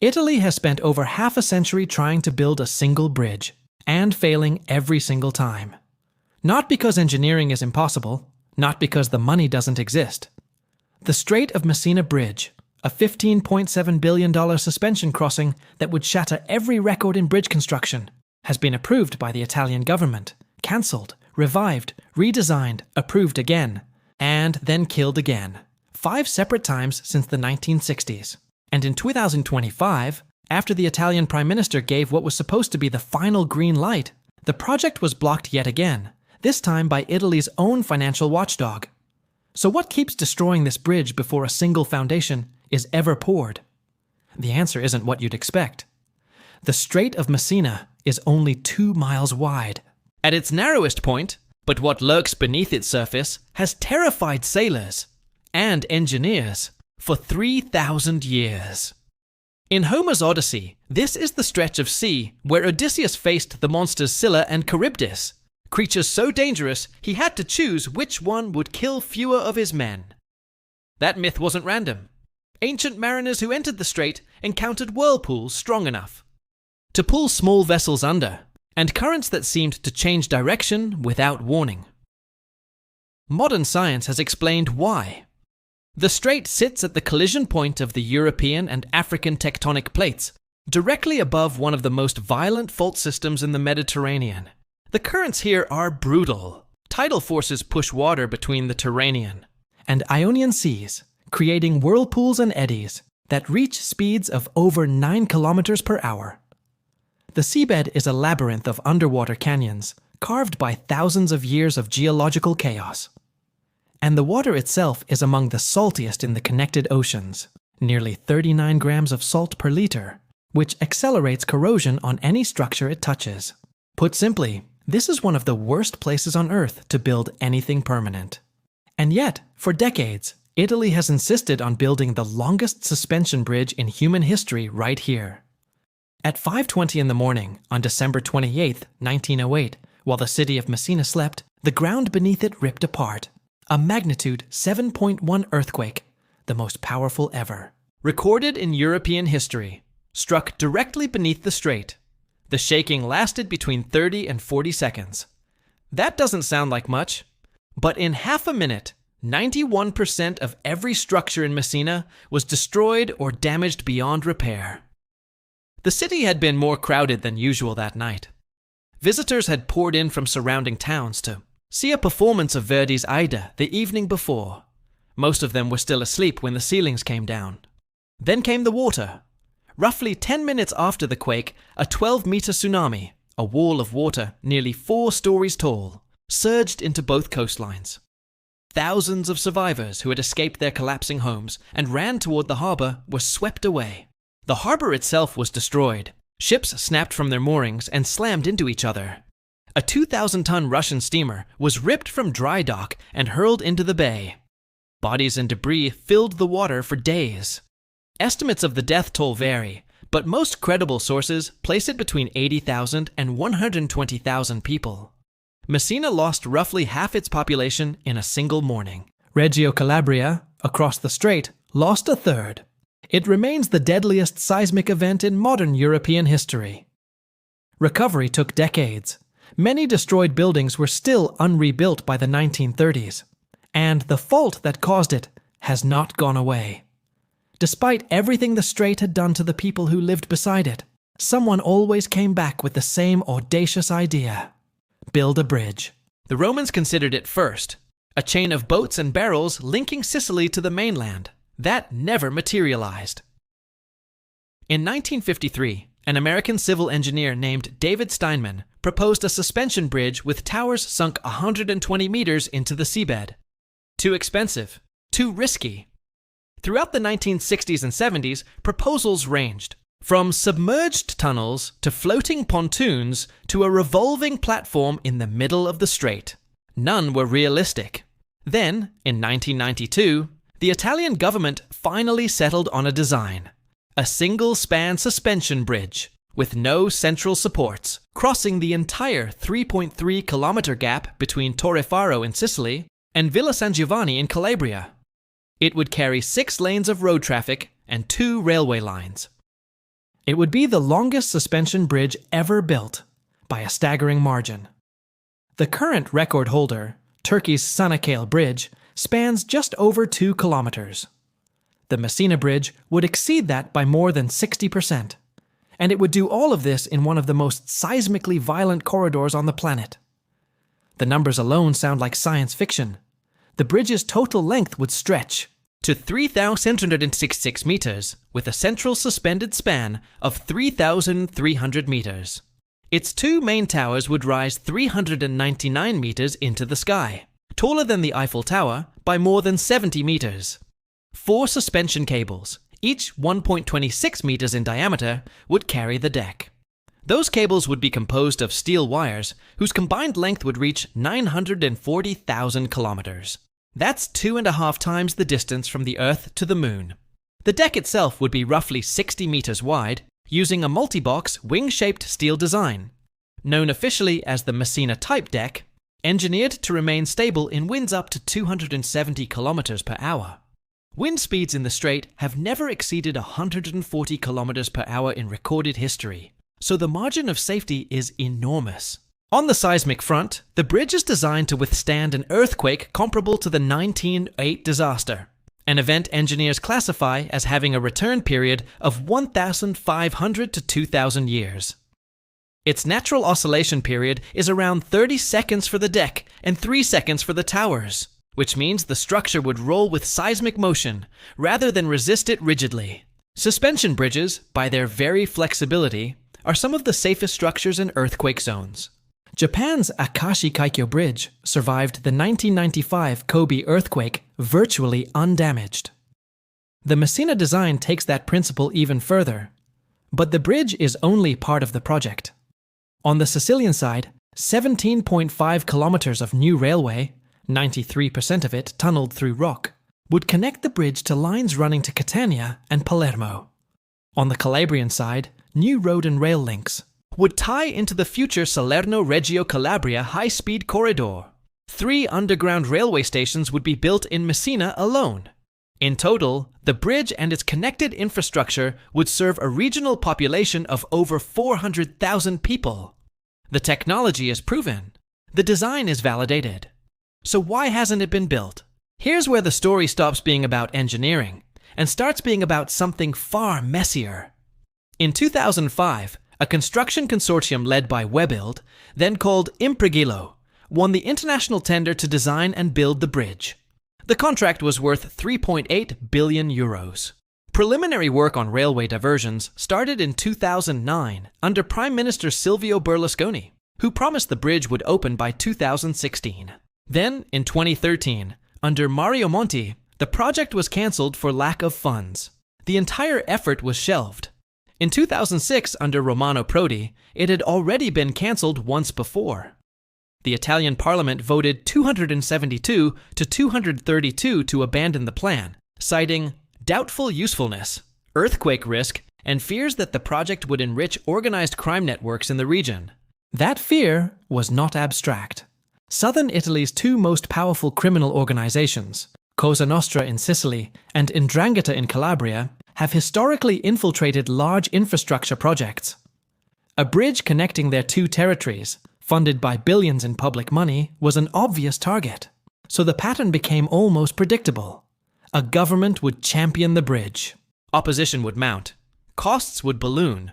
Italy has spent over half a century trying to build a single bridge, and failing every single time. Not because engineering is impossible, not because the money doesn't exist. The Strait of Messina Bridge, a $15.7 billion suspension crossing that would shatter every record in bridge construction, has been approved by the Italian government, cancelled, revived, redesigned, approved again, and then killed again, 5 separate times since the 1960s. And in 2025, after the Italian Prime Minister gave what was supposed to be the final green light, the project was blocked yet again, this time by Italy's own financial watchdog. So what keeps destroying this bridge before a single foundation is ever poured? The answer isn't what you'd expect. The Strait of Messina is only 2 miles wide. At its narrowest point, but what lurks beneath its surface has terrified sailors and engineers for 3,000 years. In Homer's Odyssey, this is the stretch of sea where Odysseus faced the monsters Scylla and Charybdis, creatures so dangerous he had to choose which one would kill fewer of his men. That myth wasn't random. Ancient mariners who entered the strait encountered whirlpools strong enough to pull small vessels under, and currents that seemed to change direction without warning. Modern science has explained why. The strait sits at the collision point of the European and African tectonic plates, directly above one of the most violent fault systems in the Mediterranean. The currents here are brutal. Tidal forces push water between the Tyrrhenian and Ionian seas, creating whirlpools and eddies that reach speeds of over 9 kilometers per hour. The seabed is a labyrinth of underwater canyons, carved by thousands of years of geological chaos. And the water itself is among the saltiest in the connected oceans, nearly 39 grams of salt per liter, which accelerates corrosion on any structure it touches. Put simply, this is one of the worst places on Earth to build anything permanent. And yet, for decades, Italy has insisted on building the longest suspension bridge in human history right here. At 5:20 in the morning, on December 28, 1908, while the city of Messina slept, the ground beneath it ripped apart. A magnitude 7.1 earthquake, the most powerful ever. Recorded in European history, struck directly beneath the strait. The shaking lasted between 30 and 40 seconds. That doesn't sound like much, but in half a minute, 91% of every structure in Messina was destroyed or damaged beyond repair. The city had been more crowded than usual that night. Visitors had poured in from surrounding towns to see a performance of Verdi's Aida the evening before. Most of them were still asleep when the ceilings came down. Then came the water. Roughly 10 minutes after the quake, a 12-meter tsunami, a wall of water nearly 4 stories tall, surged into both coastlines. Thousands of survivors who had escaped their collapsing homes and ran toward the harbor were swept away. The harbor itself was destroyed. Ships snapped from their moorings and slammed into each other. A 2,000-ton Russian steamer was ripped from dry dock and hurled into the bay. Bodies and debris filled the water for days. Estimates of the death toll vary, but most credible sources place it between 80,000 and 120,000 people. Messina lost roughly half its population in a single morning. Reggio Calabria, across the strait, lost a third. It remains the deadliest seismic event in modern European history. Recovery took decades. Many destroyed buildings were still unrebuilt by the 1930s, and the fault that caused it has not gone away. Despite everything the strait had done to the people who lived beside it, someone always came back with the same audacious idea: build a bridge. The Romans considered it first, a chain of boats and barrels linking Sicily to the mainland. That never materialized. In 1953, an American civil engineer named David Steinman proposed a suspension bridge with towers sunk 120 meters into the seabed. Too expensive, too risky. Throughout the 1960s and 70s, proposals ranged from submerged tunnels to floating pontoons to a revolving platform in the middle of the strait. None were realistic. Then, in 1992, the Italian government finally settled on a design: a single-span suspension bridge with no central supports, crossing the entire 3.3-kilometer gap between Torre Faro in Sicily and Villa San Giovanni in Calabria. It would carry 6 lanes of road traffic and 2 railway lines. It would be the longest suspension bridge ever built, by a staggering margin. The current record holder, Turkey's Çanakkale Bridge, spans just over 2 kilometers. The Messina Bridge would exceed that by more than 60%, and it would do all of this in one of the most seismically violent corridors on the planet. The numbers alone sound like science fiction. The bridge's total length would stretch to 3,666 meters, with a central suspended span of 3,300 meters. Its 2 main towers would rise 399 meters into the sky, taller than the Eiffel Tower by more than 70 meters. 4 suspension cables, each 1.26 meters in diameter, would carry the deck. Those cables would be composed of steel wires whose combined length would reach 940,000 kilometers. That's 2.5 times the distance from the Earth to the Moon. The deck itself would be roughly 60 meters wide, using a multi-box wing-shaped steel design, known officially as the Messina Type Deck, engineered to remain stable in winds up to 270 kilometers per hour. Wind speeds in the strait have never exceeded 140 kilometers per hour in recorded history, so the margin of safety is enormous. On the seismic front, the bridge is designed to withstand an earthquake comparable to the 1908 disaster, an event engineers classify as having a return period of 1,500 to 2,000 years. Its natural oscillation period is around 30 seconds for the deck and 3 seconds for the towers, which means the structure would roll with seismic motion rather than resist it rigidly. Suspension bridges, by their very flexibility, are some of the safest structures in earthquake zones. Japan's Akashi Kaikyo Bridge survived the 1995 Kobe earthquake virtually undamaged. The Messina design takes that principle even further, but the bridge is only part of the project. On the Sicilian side, 17.5 kilometers of new railway, 93% of it tunneled through rock, would connect the bridge to lines running to Catania and Palermo. On the Calabrian side, new road and rail links would tie into the future Salerno-Reggio Calabria high-speed corridor. 3 underground railway stations would be built in Messina alone. In total, the bridge and its connected infrastructure would serve a regional population of over 400,000 people. The technology is proven. The design is validated. So why hasn't it been built? Here's where the story stops being about engineering and starts being about something far messier. In 2005, a construction consortium led by Webuild, then called Impregilo, won the international tender to design and build the bridge. The contract was worth 3.8 billion euros. Preliminary work on railway diversions started in 2009 under Prime Minister Silvio Berlusconi, who promised the bridge would open by 2016. Then, in 2013, under Mario Monti, the project was cancelled for lack of funds. The entire effort was shelved. In 2006, under Romano Prodi, it had already been cancelled once before. The Italian parliament voted 272 to 232 to abandon the plan, citing doubtful usefulness, earthquake risk, and fears that the project would enrich organized crime networks in the region. That fear was not abstract. Southern Italy's 2 most powerful criminal organizations, Cosa Nostra in Sicily and 'Ndrangheta in Calabria, have historically infiltrated large infrastructure projects. A bridge connecting their 2 territories, funded by billions in public money, was an obvious target. So the pattern became almost predictable. A government would champion the bridge. Opposition would mount. Costs would balloon.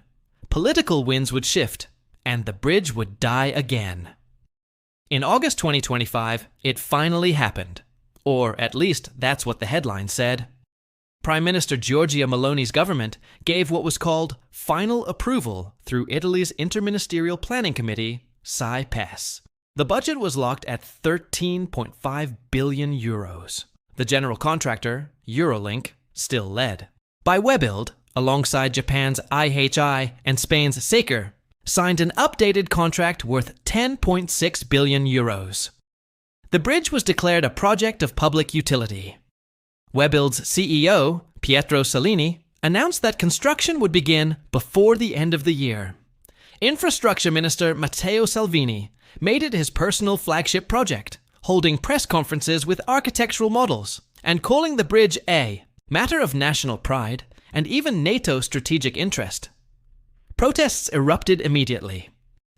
Political winds would shift. And the bridge would die again. In August 2025, it finally happened. Or at least that's what the headline said. Prime Minister Giorgia Meloni's government gave what was called final approval through Italy's Interministerial Planning Committee, SAI-PES. The budget was locked at 13.5 billion euros. The general contractor, Eurolink, still led by Webuild, alongside Japan's IHI and Spain's Saker, signed an updated contract worth 10.6 billion euros. The bridge was declared a project of public utility. Webuild's CEO, Pietro Salini, announced that construction would begin before the end of the year. Infrastructure Minister Matteo Salvini made it his personal flagship project, holding press conferences with architectural models and calling the bridge a matter of national pride and even NATO strategic interest. Protests erupted immediately.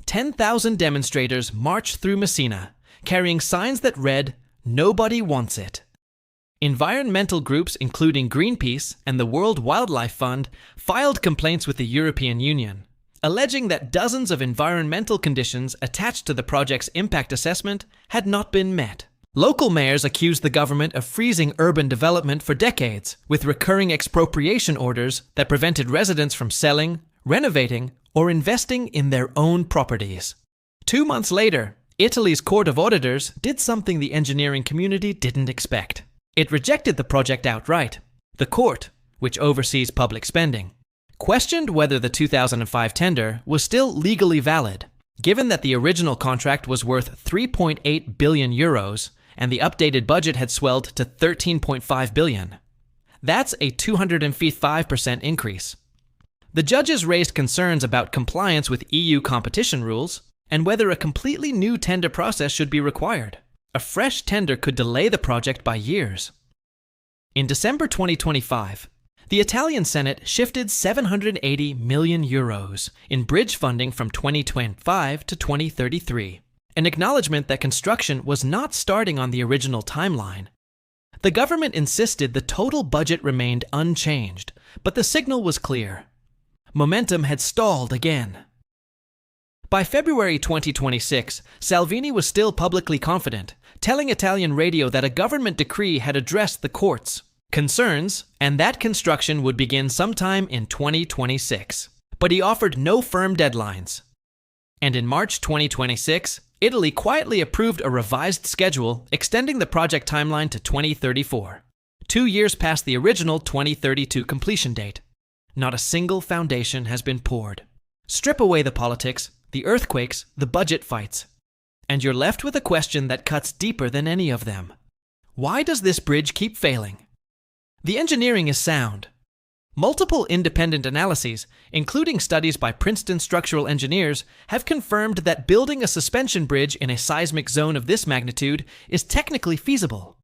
10,000 demonstrators marched through Messina, carrying signs that read, "Nobody wants it." Environmental groups including Greenpeace and the World Wildlife Fund filed complaints with the European Union, alleging that dozens of environmental conditions attached to the project's impact assessment had not been met. Local mayors accused the government of freezing urban development for decades, with recurring expropriation orders that prevented residents from selling, renovating, or investing in their own properties. 2 months later, Italy's Court of Auditors did something the engineering community didn't expect. It rejected the project outright. The court, which oversees public spending, questioned whether the 2005 tender was still legally valid, given that the original contract was worth 3.8 billion euros and the updated budget had swelled to 13.5 billion. That's a 255% increase. The judges raised concerns about compliance with EU competition rules and whether a completely new tender process should be required. A fresh tender could delay the project by years. In December 2025, the Italian Senate shifted 780 million euros in bridge funding from 2025 to 2033, an acknowledgement that construction was not starting on the original timeline. The government insisted the total budget remained unchanged, but the signal was clear. Momentum had stalled again. By February 2026, Salvini was still publicly confident, telling Italian radio that a government decree had addressed the court's concerns and that construction would begin sometime in 2026. But he offered no firm deadlines. And in March 2026, Italy quietly approved a revised schedule extending the project timeline to 2034, 2 years past the original 2032 completion date. Not a single foundation has been poured. Strip away the politics, the earthquakes, the budget fights, and you're left with a question that cuts deeper than any of them. Why does this bridge keep failing? The engineering is sound. Multiple independent analyses, including studies by Princeton structural engineers, have confirmed that building a suspension bridge in a seismic zone of this magnitude is technically feasible.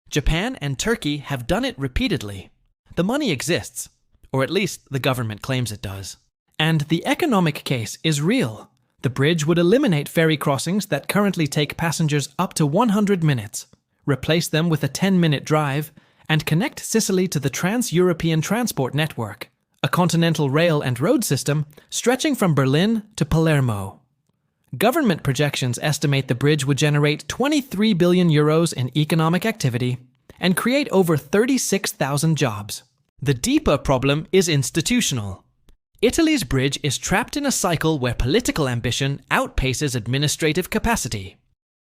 Japan and Turkey have done it repeatedly. The money exists, or at least the government claims it does. And the economic case is real. The bridge would eliminate ferry crossings that currently take passengers up to 100 minutes, replace them with a 10-minute drive, and connect Sicily to the Trans-European Transport Network, a continental rail and road system stretching from Berlin to Palermo. Government projections estimate the bridge would generate 23 billion euros in economic activity and create over 36,000 jobs. The deeper problem is institutional. Italy's bridge is trapped in a cycle where political ambition outpaces administrative capacity.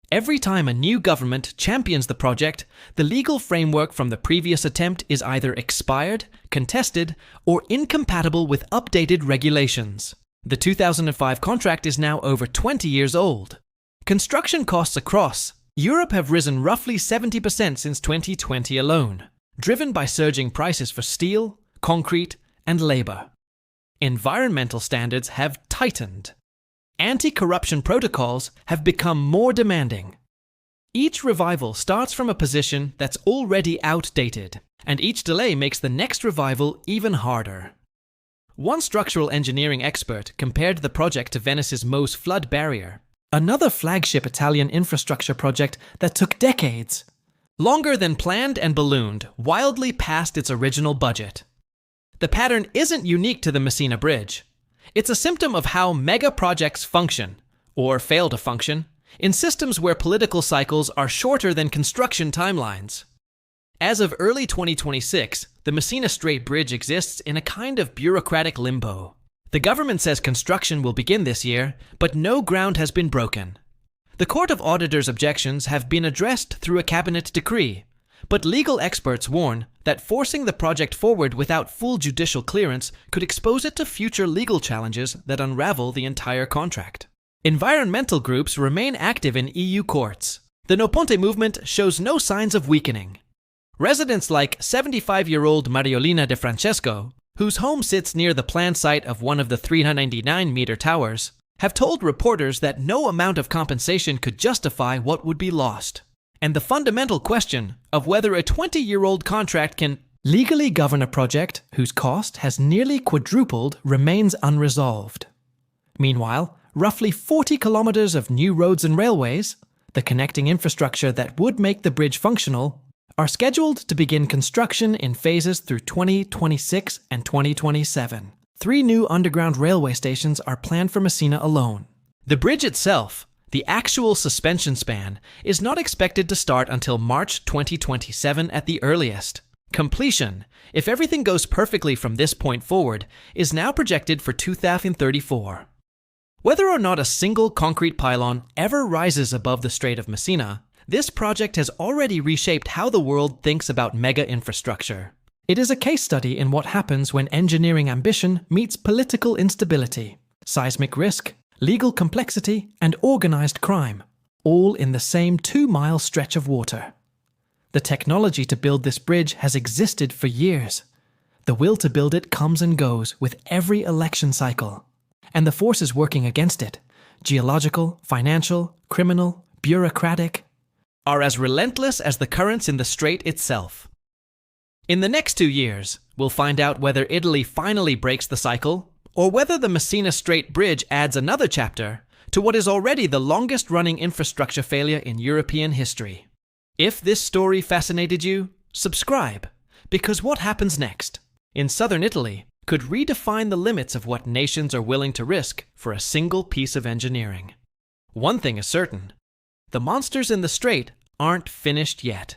Every time a new government champions the project, the legal framework from the previous attempt is either expired, contested, or incompatible with updated regulations. The 2005 contract is now over 20 years old. Construction costs across Europe have risen roughly 70% since 2020 alone, driven by surging prices for steel, concrete, and labor. Environmental standards have tightened. Anti-corruption protocols have become more demanding. Each revival starts from a position that's already outdated, and each delay makes the next revival even harder. One structural engineering expert compared the project to Venice's Mose flood barrier, another flagship Italian infrastructure project that took decades, longer than planned and ballooned, wildly past its original budget. The pattern isn't unique to the Messina Bridge. It's a symptom of how mega projects function, or fail to function, in systems where political cycles are shorter than construction timelines. As of early 2026, the Messina Strait Bridge exists in a kind of bureaucratic limbo. The government says construction will begin this year, but no ground has been broken. The Court of Auditors' objections have been addressed through a cabinet decree, but legal experts warn that forcing the project forward without full judicial clearance could expose it to future legal challenges that unravel the entire contract. Environmental groups remain active in EU courts. The No Ponte movement shows no signs of weakening. Residents like 75-year-old Mariolina De Francesco, whose home sits near the planned site of one of the 399-meter towers, have told reporters that no amount of compensation could justify what would be lost. And the fundamental question of whether a 20-year-old contract can Legally govern a project whose cost has nearly quadrupled remains unresolved. Meanwhile, roughly 40 kilometers of new roads and railways, the connecting infrastructure that would make the bridge functional, are scheduled to begin construction in phases through 2026 and 2027. 3 new underground railway stations are planned for Messina alone. The bridge itself, the actual suspension span, is not expected to start until March 2027 at the earliest. Completion, if everything goes perfectly from this point forward, is now projected for 2034. Whether or not a single concrete pylon ever rises above the Strait of Messina, this project has already reshaped how the world thinks about mega infrastructure. It is a case study in what happens when engineering ambition meets political instability, seismic risk, legal complexity, and organized crime, all in the same 2-mile stretch of water. The technology to build this bridge has existed for years. The will to build it comes and goes with every election cycle. And the forces working against it, geological, financial, criminal, bureaucratic, are as relentless as the currents in the strait itself. In the next 2 years, we'll find out whether Italy finally breaks the cycle, or whether the Messina Strait Bridge adds another chapter to what is already the longest-running infrastructure failure in European history. If this story fascinated you, subscribe, because what happens next, in southern Italy, could redefine the limits of what nations are willing to risk for a single piece of engineering. One thing is certain: the monsters in the strait aren't finished yet.